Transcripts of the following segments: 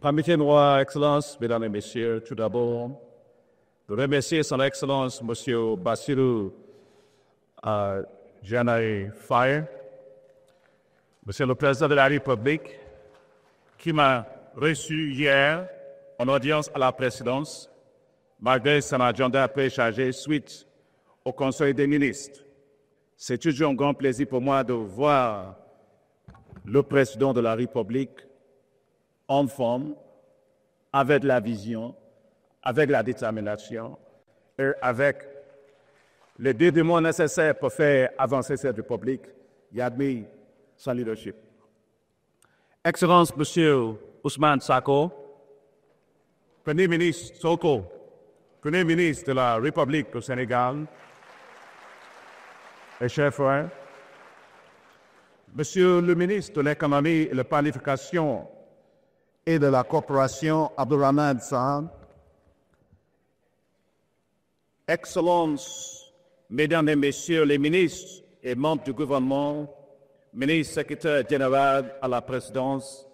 Permettez-moi, Excellence, Mesdames et Messieurs, tout d'abord, de remercier Son Excellence, M. Bassirou Diomaye Faye, Monsieur le Président de la République, qui m'a reçu hier en audience à la présidence, malgré son agenda très chargé suite au Conseil des ministres. C'est toujours un grand plaisir pour moi de voir le Président de la République en forme, avec la vision, avec la détermination et avec le dévouement nécessaire pour faire avancer cette République. J'admire son leadership. Excellence, Monsieur Ousmane Sonko, Premier ministre Sonko, Premier ministre de la République du Sénégal, et chers frères, Monsieur le ministre de l'Économie et de la Planification et de la Coopération, Abdourahmane Sahane, Excellences, Mesdames et Messieurs les ministres et membres du gouvernement, ministre secrétaire général à la présidence,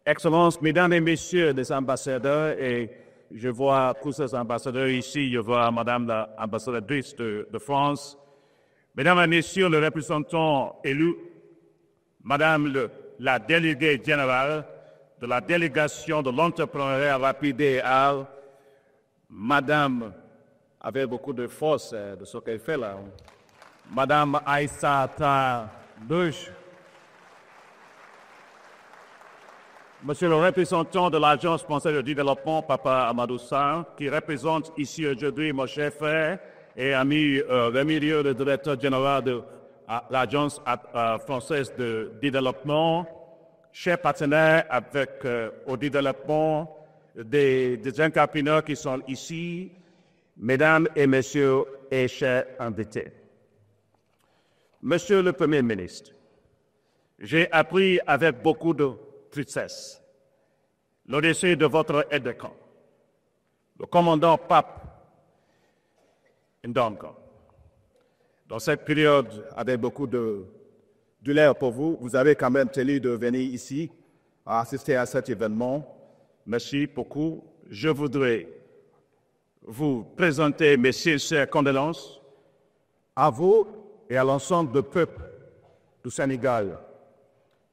Excellences, Mesdames et Messieurs les ambassadeurs, et je vois tous ces ambassadeurs ici, je vois Madame l'ambassadrice de France, Mesdames et Messieurs les représentants élus, Madame la déléguée générale de la délégation de l'entrepreneuriat rapide et idéal, Madame, avec beaucoup de force de ce qu'elle fait là, Madame Aïssata Bush, Monsieur le représentant de l'Agence française de développement, Papa Amadou Sarr, qui représente ici aujourd'hui mon cher frère et ami Remilio, le directeur général de l'Agence française de développement, chers partenaires avec au développement des entrepreneurs qui sont ici, Mesdames et Messieurs et chers invités. Monsieur le Premier ministre, j'ai appris avec beaucoup de tristesse le décès de votre aide-de-camp, le commandant Pape Ndongo. Dans cette période, avec beaucoup de douleur pour vous, vous avez quand même tenu de venir ici à assister à cet événement. Merci beaucoup. Je voudrais vous présenter mes sincères condoléances à vous et à l'ensemble du peuple du Sénégal.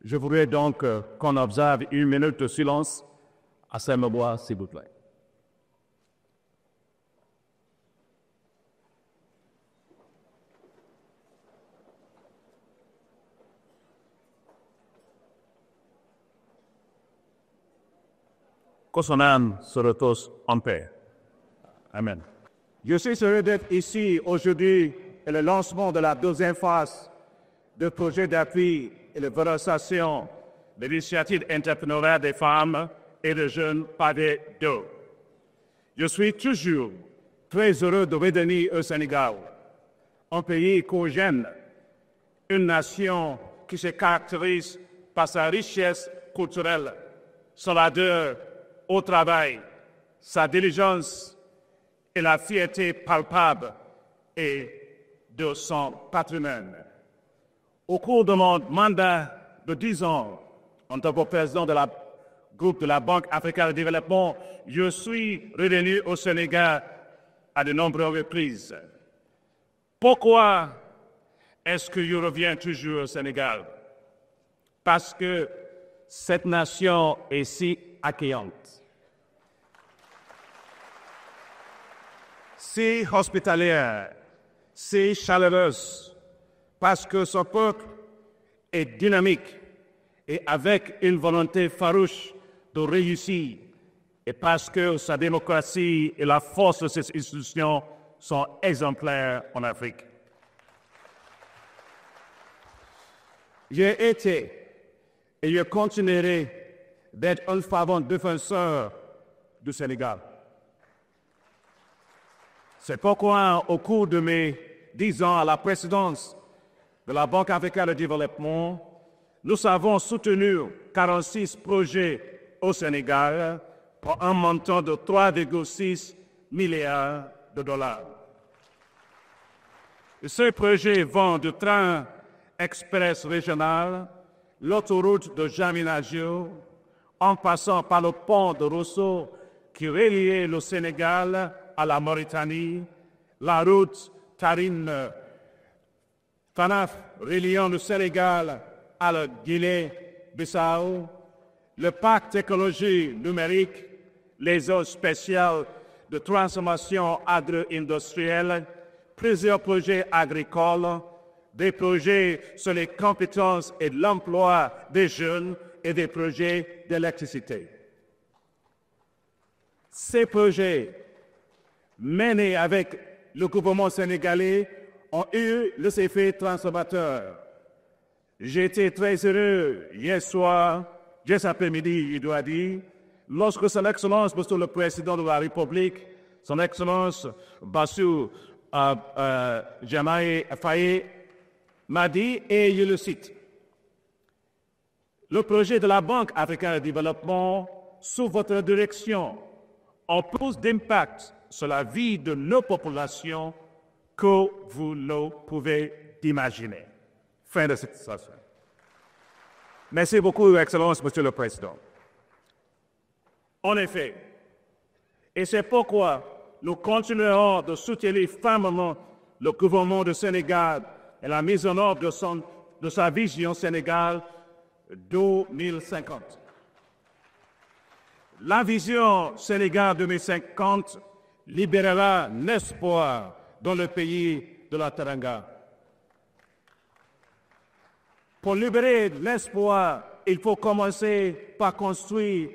Je voudrais donc qu'on observe une minute de silence à ce moment, s'il vous plaît. Que son âme se repose en paix. Amen. Je suis heureux d'être ici aujourd'hui et le lancement de la deuxième phase du projet d'appui et de valorisation de l'initiative entrepreneuriale des femmes et des jeunes pavés d'eau. Je suis toujours très heureux de revenir au Sénégal, un pays cogène, une nation qui se caractérise par sa richesse culturelle, son ardeur au travail, sa diligence et la fierté palpable et de son patrimoine. Au cours de mon mandat de 10 ans, en tant que président de la groupe de la Banque africaine de développement, je suis revenu au Sénégal à de nombreuses reprises. Pourquoi est-ce que je reviens toujours au Sénégal? Parce que cette nation est si accueillante, si hospitalière, si chaleureuse, parce que son peuple est dynamique et avec une volonté farouche de réussir, et parce que sa démocratie et la force de ses institutions sont exemplaires en Afrique. J'ai été et je continuerai d'être un fervent défenseur du Sénégal. C'est pourquoi, au cours de mes 10 ans à la présidence de la Banque africaine de développement, nous avons soutenu 46 projets au Sénégal pour un montant de 3,6 milliards de dollars. Ces projets vont du train express régional, l'autoroute de Jaminagio, en passant par le pont de Rosso qui reliait le Sénégal à la Mauritanie, la route Tarine-Tanaf reliant le Sénégal à la Guinée-Bissau, le parc technologie numérique, les zones spéciales de transformation agro-industrielle, plusieurs projets agricoles, des projets sur les compétences et l'emploi des jeunes et des projets d'électricité. Ces projets, menés avec le gouvernement sénégalais, ont eu les effets transformateurs. J'ai été très heureux hier soir, hier après-midi, il doit dire, lorsque Son Excellence, Monsieur le Président de la République, Son Excellence Bassirou Diomaye Faye, m'a dit, et je le cite, « Le projet de la Banque africaine de développement, sous votre direction, a plus d'impact sur la vie de nos populations que vous ne pouvez imaginer. » Fin de cette citation. Merci beaucoup, Excellence, Monsieur le Président. En effet, et c'est pourquoi nous continuerons de soutenir fermement le gouvernement du Sénégal et la mise en œuvre de sa vision Sénégal 2050. La vision Sénégal 2050 libérera l'espoir dans le pays de la Teranga. Pour libérer l'espoir, il faut commencer par construire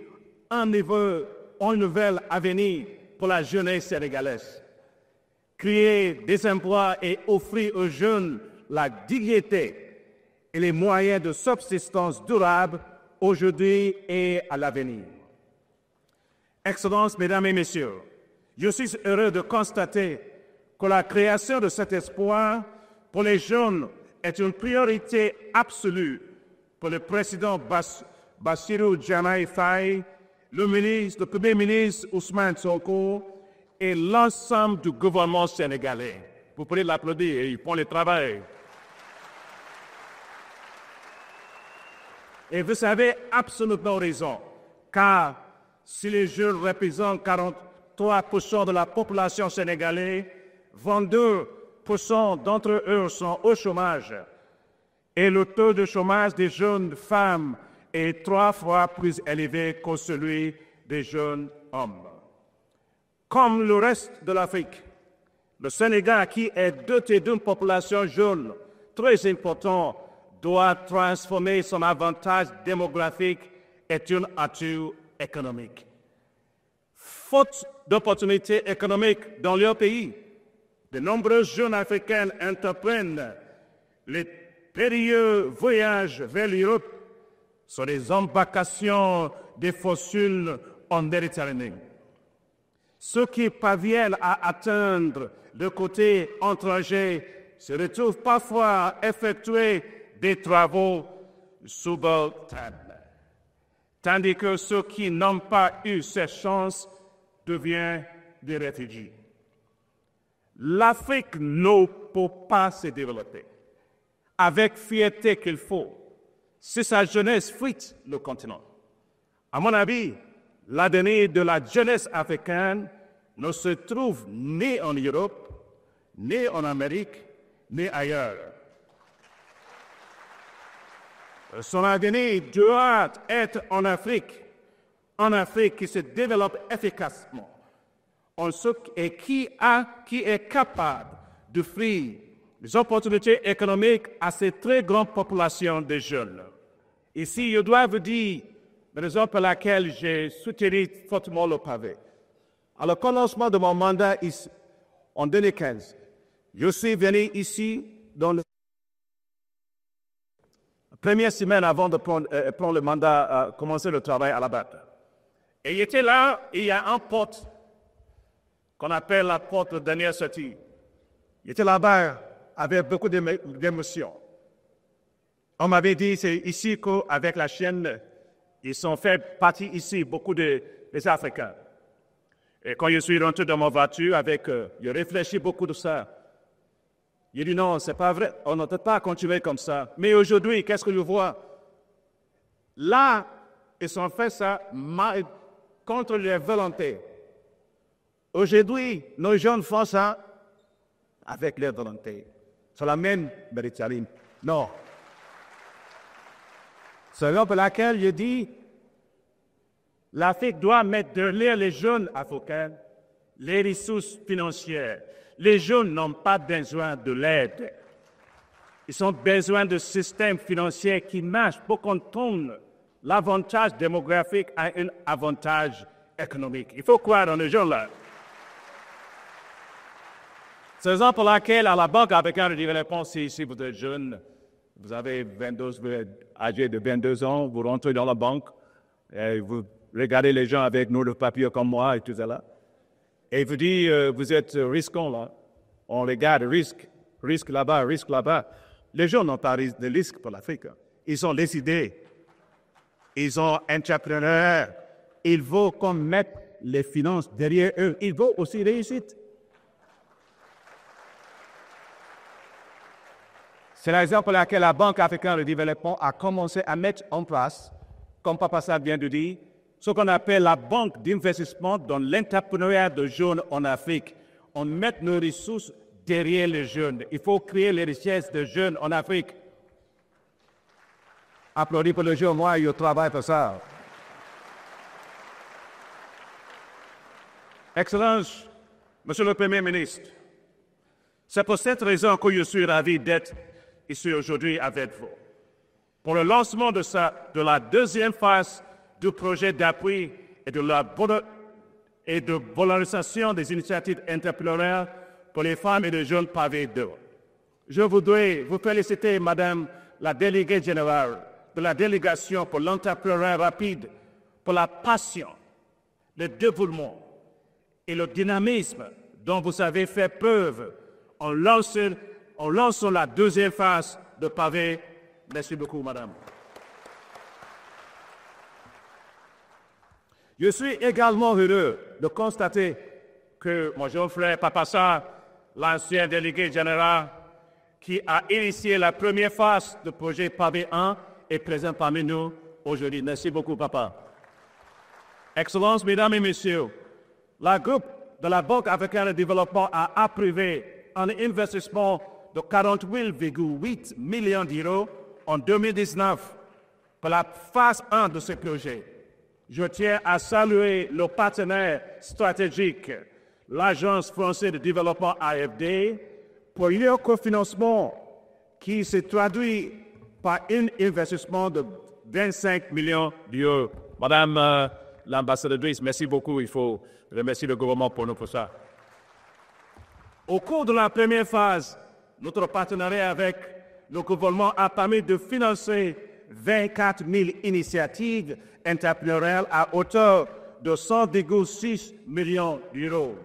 un nouvel avenir pour la jeunesse sénégalaise. Créer des emplois et offrir aux jeunes la dignité et les moyens de subsistance durable aujourd'hui et à l'avenir. Excellences, Mesdames et Messieurs, je suis heureux de constater que la création de cet espoir pour les jeunes est une priorité absolue pour le président Bassirou Diomaye Faye, le Premier ministre Ousmane Sonko et l'ensemble du gouvernement sénégalais. Vous pouvez l'applaudir, ils font le travail. Et vous avez absolument raison, car si les jeunes représentent 43% de la population sénégalaise, 22% d'entre eux sont au chômage. Et le taux de chômage des jeunes femmes est 3 fois plus élevé que celui des jeunes hommes. Comme le reste de l'Afrique, le Sénégal, qui est doté d'une population jeune très importante, doit transformer son avantage démographique en un atout économique. Faute d'opportunités économiques dans leur pays, de nombreux jeunes Africains entreprennent les périlleux voyages vers l'Europe sur les embarcations des fossiles en Méditerranée. Ceux qui parviennent à atteindre le côté étranger se retrouvent parfois à effectuer des travaux subalternes, tandis que ceux qui n'ont pas eu cette chance deviennent des réfugiés. L'Afrique ne peut pas se développer avec fierté qu'il faut si sa jeunesse fuit le continent. À mon avis, l'avenir de la jeunesse africaine ne se trouve ni en Europe, ni en Amérique, ni ailleurs. Son avenir doit être en Afrique qui se développe efficacement, et qui est capable d'offrir des opportunités économiques à cette très grande population de jeunes. Ici, je dois vous dire la raison pour laquelle j'ai soutenu fortement le pavé. À le commencement de mon mandat en 2015, je suis venu ici dans la première semaine avant de prendre le mandat, commencer le travail à la BAT. Et il était là, et il y a un porte qu'on appelle la porte de Daniel Soti. Il était là-bas avec beaucoup d'émotion. On m'avait dit, c'est ici qu'avec la chaîne, ils sont fait partie ici, beaucoup des Africains. Et quand je suis rentré dans ma voiture, j'ai réfléchi beaucoup de ça. J'ai dit non, c'est pas vrai, on ne peut pas continuer comme ça. Mais aujourd'hui, qu'est-ce que je vois? Là ils ont fait ça contre leur volonté. Aujourd'hui, nos jeunes font ça avec leur volonté. C'est la même Méditerranée. Non. C'est la raison pour laquelle je dis l'Afrique doit mettre derrière les jeunes africains les ressources financières. Les jeunes n'ont pas besoin de l'aide. Ils ont besoin de systèmes financiers qui marchent pour qu'on tourne l'avantage démographique à un avantage économique. Il faut croire dans les jeunes là. C'est la raison pour laquelle, à la Banque africaine de développement, si vous êtes jeune, vous êtes âgé de 22 ans, vous rentrez dans la banque, et vous regardez les gens avec nos papiers comme moi et tout ça là, et vous dites, vous êtes risquant là, on regarde risque là-bas, risque là-bas. Les gens n'ont pas de risque pour l'Afrique. Ils ont des idées, ils sont entrepreneurs, il faut qu'on mette les finances derrière eux, il faut aussi réussir. C'est la raison pour laquelle la Banque africaine de développement a commencé à mettre en place, comme Papa Sarr vient de dire, ce qu'on appelle la banque d'investissement dans l'entrepreneuriat de jeunes en Afrique. On met nos ressources derrière les jeunes. Il faut créer les richesses de jeunes en Afrique. Applaudis pour le jeune, moi, je travaille pour ça. Excellence, Monsieur le Premier ministre, c'est pour cette raison que je suis ravi d'être ici aujourd'hui avec vous. Pour le lancement de la deuxième phase du projet d'appui et de valorisation des initiatives entrepreneuriales pour les femmes et les jeunes pavés d'eau. Je voudrais vous féliciter, Madame la déléguée générale de la délégation pour l'entrepreneuriat rapide, pour la passion, le dévouement et le dynamisme dont vous avez fait preuve en lançant la deuxième phase de pavé. Merci beaucoup, Madame. Je suis également heureux de constater que mon jeune frère Papa Sarr, l'ancien délégué général, qui a initié la première phase du projet pavé 1, est présent parmi nous aujourd'hui. Merci beaucoup, Papa. Excellences, Mesdames et Messieurs, la groupe de la Banque africaine de développement a approuvé un investissement de 48,8 millions d'euros en 2019 pour la phase 1 de ce projet. Je tiens à saluer le partenaire stratégique, l'Agence française de développement AFD, pour leur cofinancement qui se traduit par un investissement de 25 millions d'euros. Madame l'ambassadrice, merci beaucoup. Il faut remercier le gouvernement pour ça. Au cours de la première phase, notre partenariat avec le gouvernement a permis de financer 24 000 initiatives entrepreneuriales à hauteur de 100,6 millions d'euros.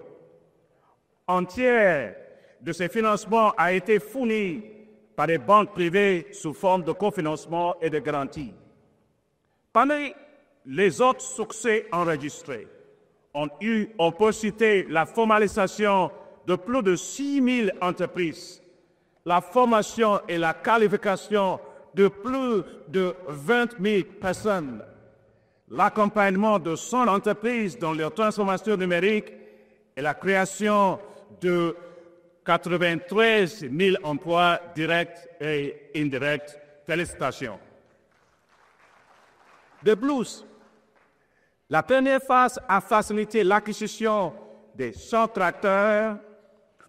Un tiers de ces financements a été fourni par des banques privées sous forme de cofinancement et de garantie. Parmi les autres succès enregistrés, on peut citer la formalisation de plus de 6 000 entreprises, la formation et la qualification de plus de 20 000 personnes, l'accompagnement de 100 entreprises dans leur transformation numérique et la création de 93 000 emplois directs et indirects. Félicitations. De plus, la première phase a facilité l'acquisition des 100 tracteurs,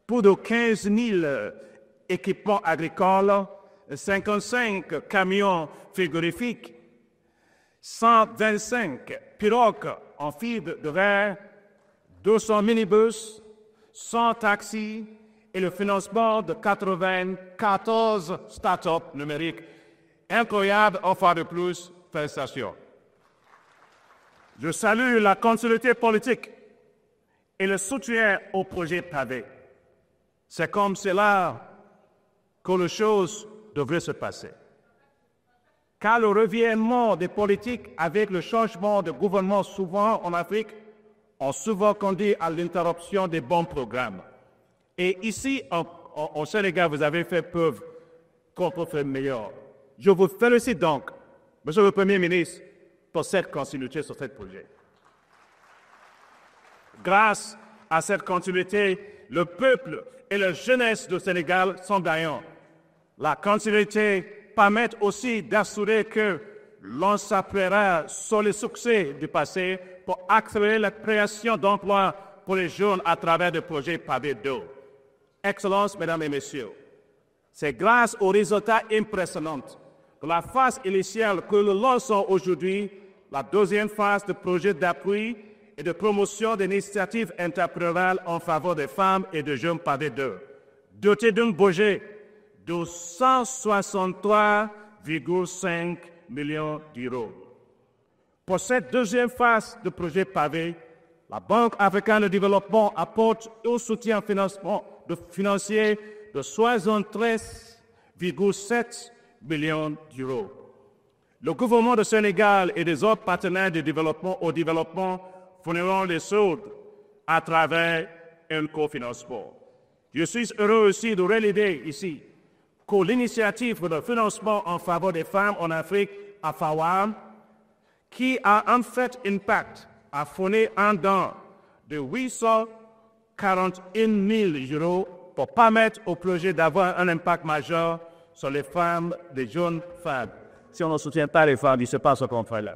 plus de 15 000 équipements agricoles, 55 camions frigorifiques, 125 pirogues en fibre de verre, 200 minibus, 100 taxis et le financement de 94 start-up numériques. Incroyable, une fois de plus, félicitations. Je salue la continuité politique et le soutien au projet pavé. C'est comme cela que les choses devraient se passer. Car le revirement des politiques avec le changement de gouvernement souvent en Afrique ont souvent conduit à l'interruption des bons programmes. Et ici, au Sénégal, vous avez fait preuve qu'on peut faire meilleur. Je vous félicite donc, Monsieur le Premier ministre, pour cette continuité sur ce projet. Grâce à cette continuité, le peuple et la jeunesse du Sénégal sont gagnants. La continuité permet aussi d'assurer que l'on s'appuiera sur les succès du passé pour accélérer la création d'emplois pour les jeunes à travers des projets pavés d'eau. Excellences, Mesdames et Messieurs, c'est grâce aux résultats impressionnants de la phase initiale que nous lançons aujourd'hui la deuxième phase de projet d'appui et de promotion d'initiatives entrepreneuriales en faveur des femmes et des jeunes pavés d'eau, doté d'un budget de 163,5 millions d'euros. Pour cette deuxième phase de projet pavé, la Banque africaine de développement apporte un soutien financier de 73,7 millions d'euros. Le gouvernement du Sénégal et des autres partenaires de développement au développement fourniront les soldes à travers un cofinancement. Je suis heureux aussi de relever ici que l'initiative de financement en faveur des femmes en Afrique, AFAWAM, qui a un fait impact, a fourni un don de 841 000 euros pour permettre au projet d'avoir un impact majeur sur les femmes, les jeunes femmes. Si on ne soutient pas les femmes, il ne se passe ce qu'on fait là.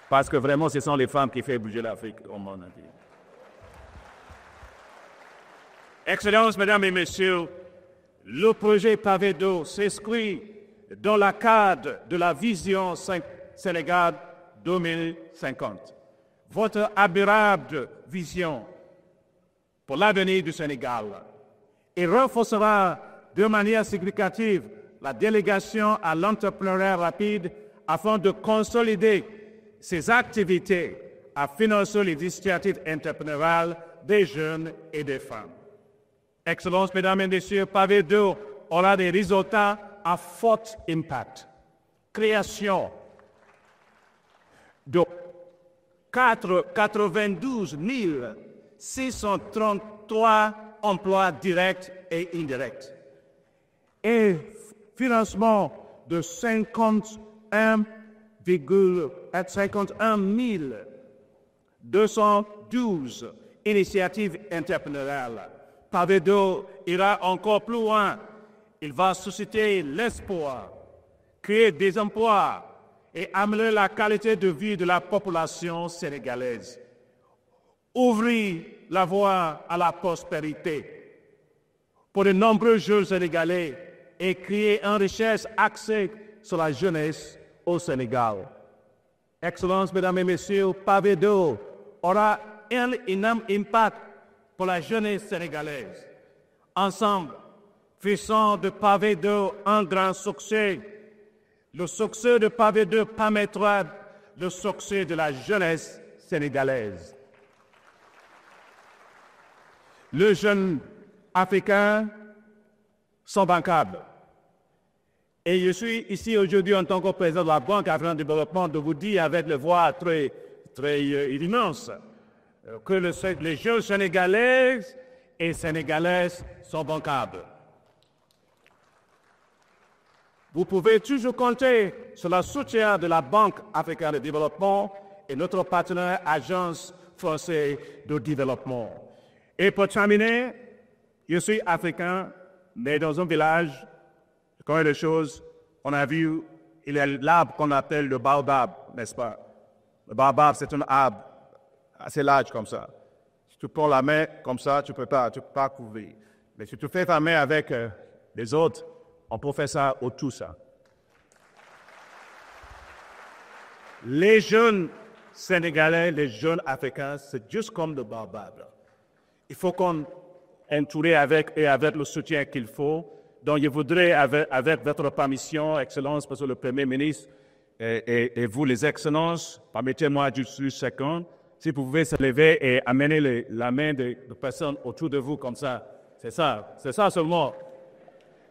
Parce que vraiment, ce sont les femmes qui font bouger l'Afrique au monde entier. Excellences, Mesdames et Messieurs, le projet pavé d'eau s'inscrit dans le cadre de la vision Sénégal 2050. Votre admirable vision pour l'avenir du Sénégal et renforcera de manière significative la délégation à l'entrepreneuriat rapide afin de consolider ses activités à financer les initiatives entrepreneuriales des jeunes et des femmes. Excellences, Mesdames et Messieurs, pavé d'eau aura des résultats à fort impact. Création de 92 633 emplois directs et indirects et financement de 51 212 initiatives entrepreneuriales. Pavé d'eau ira encore plus loin. Il va susciter l'espoir, créer des emplois et améliorer la qualité de vie de la population sénégalaise. Ouvrir la voie à la prospérité pour de nombreux jeunes sénégalais et créer une richesse axée sur la jeunesse au Sénégal. Excellences, Mesdames et Messieurs, pavé d'eau aura un énorme impact pour la jeunesse sénégalaise. Ensemble, faisons de pavé d'eau un grand succès. Le succès de pavé d'eau permettra le succès de la jeunesse sénégalaise. Les jeunes africains sont bancables. Et je suis ici aujourd'hui en tant que président de la Banque africaine de développement de vous dire avec le voix très immense que les jeunes sénégalais et sénégalaises sont bancables. Vous pouvez toujours compter sur le soutien de la Banque africaine de développement et notre partenaire Agence française de développement. Et pour terminer, je suis africain, né dans un village, je connais les choses, on a vu, il y a l'arbre qu'on appelle le baobab, n'est-ce pas? Le baobab, c'est un arbre assez large comme ça. Si tu prends la main comme ça, tu ne peux pas couvrir. Mais si tu fais ta main avec les autres, on peut faire ça autour de ça. Les jeunes Sénégalais, les jeunes Africains, c'est juste comme le baobab. Il faut qu'on entoure avec le soutien qu'il faut. Donc, je voudrais, avec votre permission, Excellence, Monsieur le Premier ministre, et vous, les Excellences, permettez-moi juste une seconde, si vous pouvez se lever et amener la main de personnes autour de vous comme ça. C'est ça seulement.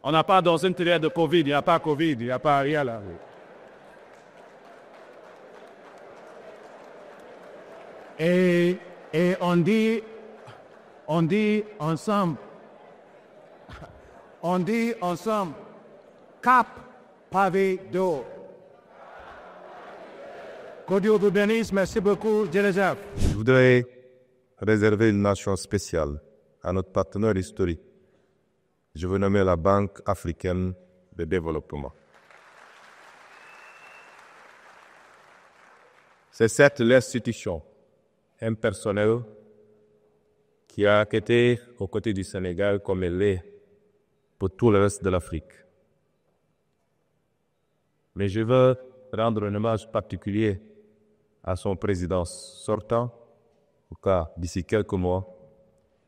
On n'a pas dans une période de Covid, il n'y a pas Covid, il n'y a pas rien là. Et on dit ensemble, cap pavé d'eau. Kodio Denis, merci beaucoup, Djenezab. Je voudrais réserver une mention spéciale à notre partenaire historique. Je veux nommer la Banque africaine de développement. C'est certes l'institution impersonnelle qui a été aux côtés du Sénégal comme elle l'est pour tout le reste de l'Afrique. Mais je veux rendre un hommage particulier à son président sortant, au cas d'ici quelques mois,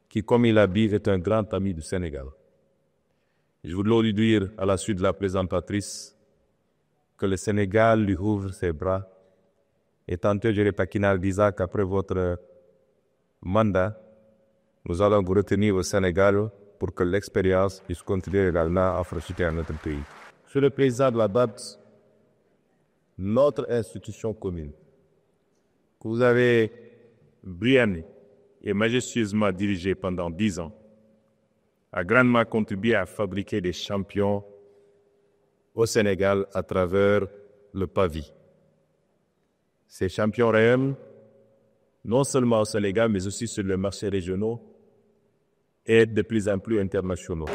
qui, comme il a dit, est un grand ami du Sénégal. Je voudrais lui dire, à la suite de la présentatrice, que le Sénégal lui ouvre ses bras. Et tantôt, je Pakinal disant qu'après votre mandat, nous allons vous retenir au Sénégal pour que l'expérience puisse continuer également à profiter à notre pays. Monsieur le Président de la BAD, notre institution commune, que vous avez brillamment et majestueusement dirigée pendant 10 ans, a grandement contribué à fabriquer des champions au Sénégal à travers le PAVI. Ces champions rayonnent non seulement au Sénégal, mais aussi sur les marchés régionaux et de plus en plus internationaux.